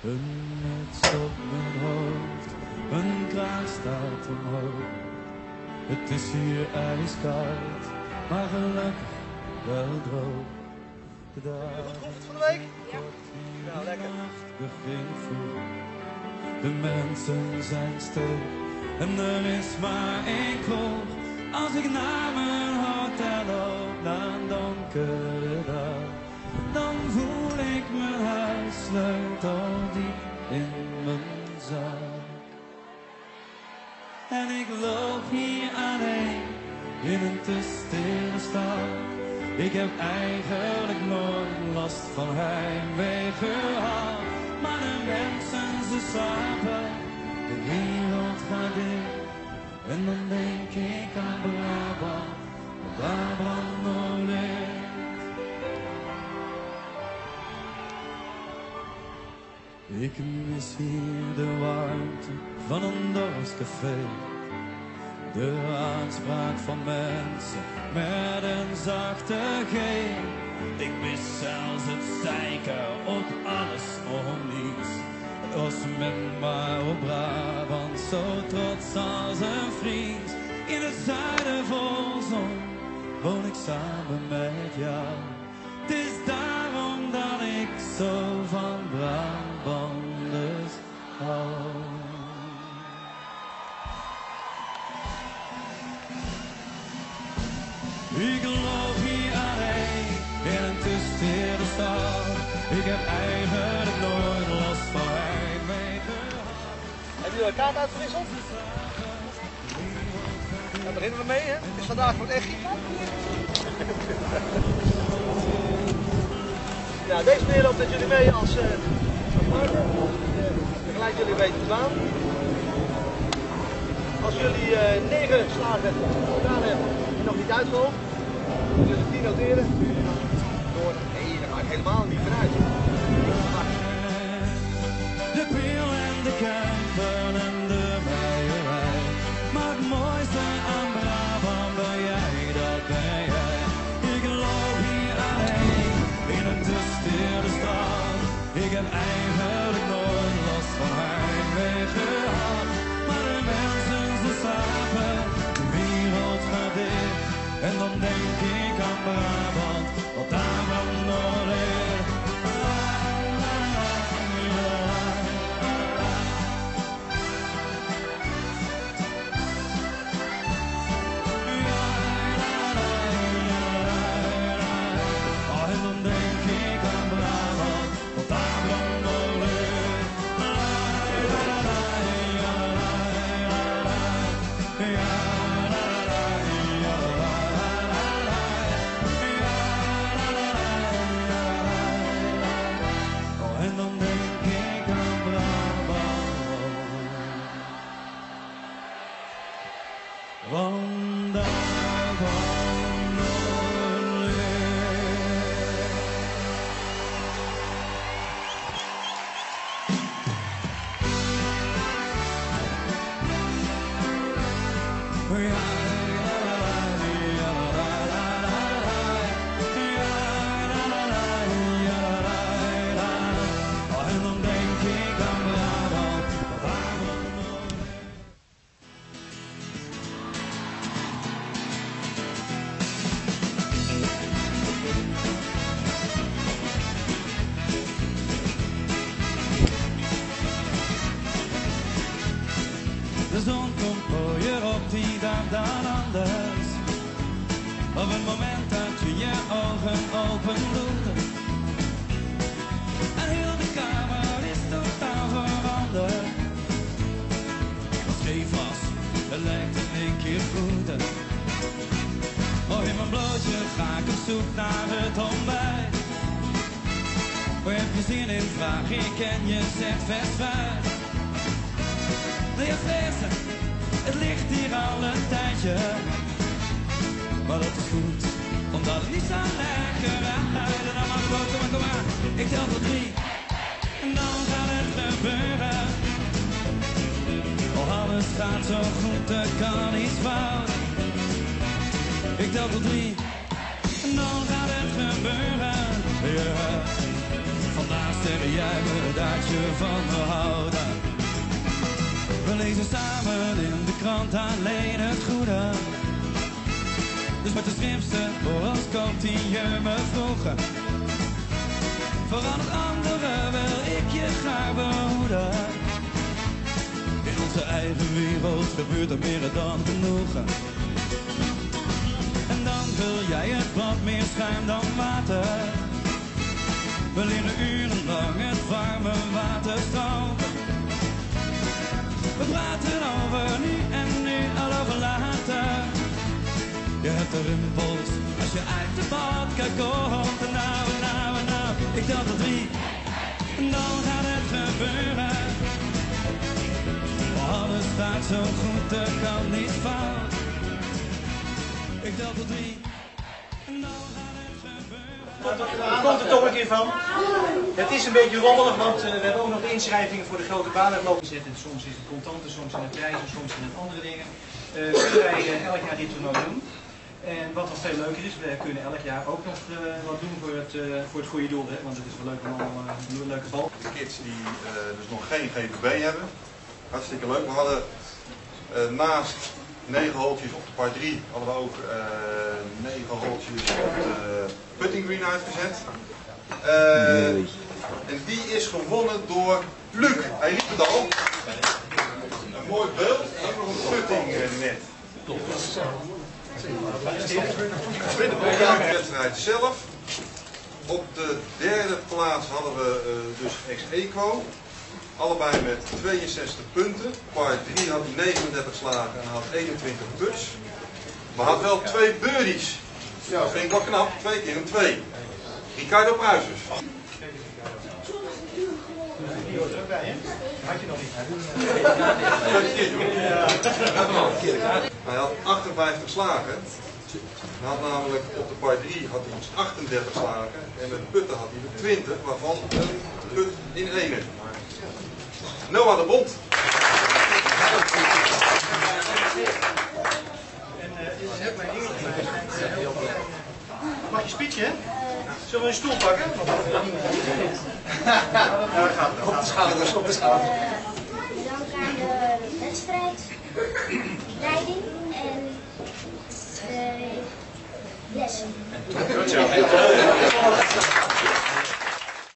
Een muts op mijn hoofd, een kraag staat omhoog. Het is hier ijskoud, maar gelukkig wel droog. De dag van de week? Ja, lekker. Begint vroeg. De mensen zijn stil en er is maar één kroeg. Als ik naar mijn hotel loop na een donkere dag, dan voel ik mijn huissleutel diep in mijn zak. En ik loop hier alleen in een te stille stad. Ik heb eigenlijk nooit last van heimwee gehad. Maar de mensen ze slapen, de wereld gaat dicht. En dan denk ik aan Brabant, daar brandt nog licht. Ik mis hier de warmte van een dorpscafé. De aanspraak van mensen met een zachte G. Ik mis zelfs het zeiken op alles om niets. Het was met maar op Brabant, zo trots als een vriend. In het zuiden vol zon woon ik samen met jou. Het is daarom dat ik zo van Brabanders hou. Ik loop hier alleen in een te stille stad. Ik heb eigenlijk nooit last van heimwee gehad. Hebben jullie de kaart uitgewisseld? Daar beginnen we mee, hè? Het is vandaag voor het echt. Ja, deze meneer loopt met jullie mee als partner. Begeleid jullie weten te baan. Als jullie 9 slagen gedaan hebben en nog niet uitgeholpen, dan jullie 10 noteren. Nee, daar ga ik helemaal niet vanuit. De pil en de camper en de meierij. Maar het mooiste aan Brabant ben jij, dat ben jij. Ik loop hier alleen in een te stille stad. Ik heb eigenlijk nooit last van heimwee gehad. Maar de mensen ze slapen, de wereld gaat dicht. En dan denk ik aan Brabant, want daar brandt nog licht. En dan denk ik aan Brabant, want daar brandt nog licht. En dan denk ik aan Brabant, want daar brandt nog licht. En dan denk ik aan Brabant, want daar brandt nog licht. De zon komt mooier op die dag dan anders. Op het moment dat je je ogen open doet. En heel de kamer is totaal veranderd. Wat scheef was, het lijkt in één keer goed. Oh, in mijn blootje ga ik op zoek naar het ontbijt. Oh, heb je zin in, vraag ik en je zegt vers fruit. De feesten, het ligt hier al een tijdje. Maar dat is goed, omdat het niet zo lekker uit. En dan maar kom maar, ik tel tot 3. En dan gaat het gebeuren. Oh, alles gaat zo goed, er kan iets fout. Ik tel tot 3. En dan gaat het gebeuren. Yeah. Van Vandaag zeg jij me dat je van me houdt. We lezen samen in de krant alleen het goede. Dus met de slimste horoscoop die je me vroeg. Voor al het andere wil ik je graag behoeden. In onze eigen wereld gebeurt er meer dan genoeg. En dan vul jij het wat meer schuim dan water. We leren urenlang het warme water stromen. We praten over nu en nu al over later. Je hebt de rimpels als je uit de badkuip komt. En nou, ik tel tot 3. En dan gaat het gebeuren. Alles staat zo goed, er kan niets fout. Ik tel tot 3. En dan gaat het gebeuren. Daar komt het toch een keer van. Het is een beetje rommelig, want we hebben ook nog de inschrijvingen voor de grote baanhardloop gezet. Soms is het contanten, soms zijn het prijzen, soms zijn het andere dingen. Kunnen wij elk jaar dit toernooi doen. En wat nog veel leuker is, we kunnen elk jaar ook nog wat doen voor het goede doel. Hè? Want het is wel leuk om allemaal een leuke bal. De kids die dus nog geen GVB hebben, hartstikke leuk. We hadden naast 9 holtjes op de par 3 hadden we ook 9 holtjes op de putting green uitgezet. En die is gewonnen door Luc. Hij liep het al. Een mooi beeld, ook nog een putting net. De wedstrijd zelf. Op de derde plaats hadden we dus ex-equo. Allebei met 62 punten. Par 3 had hij 39 slagen en had 21 puts. Maar had wel 2 birdies. Ja, dat vind ik wel knap. 2 keer een 2. Ricardo Pruisers. Had je nog niet. Hij had 58 slagen. Hij had namelijk op de par 3 had hij 38 slagen. En met putten had hij er 20, waarvan een put in 1. Noah de Bond. Mag je speechen, hè? Zullen we een stoel pakken? Ja, gaat het. Op de schouders, op de schouders. Dank aan de wedstrijdleiding en lessen. Goed zo.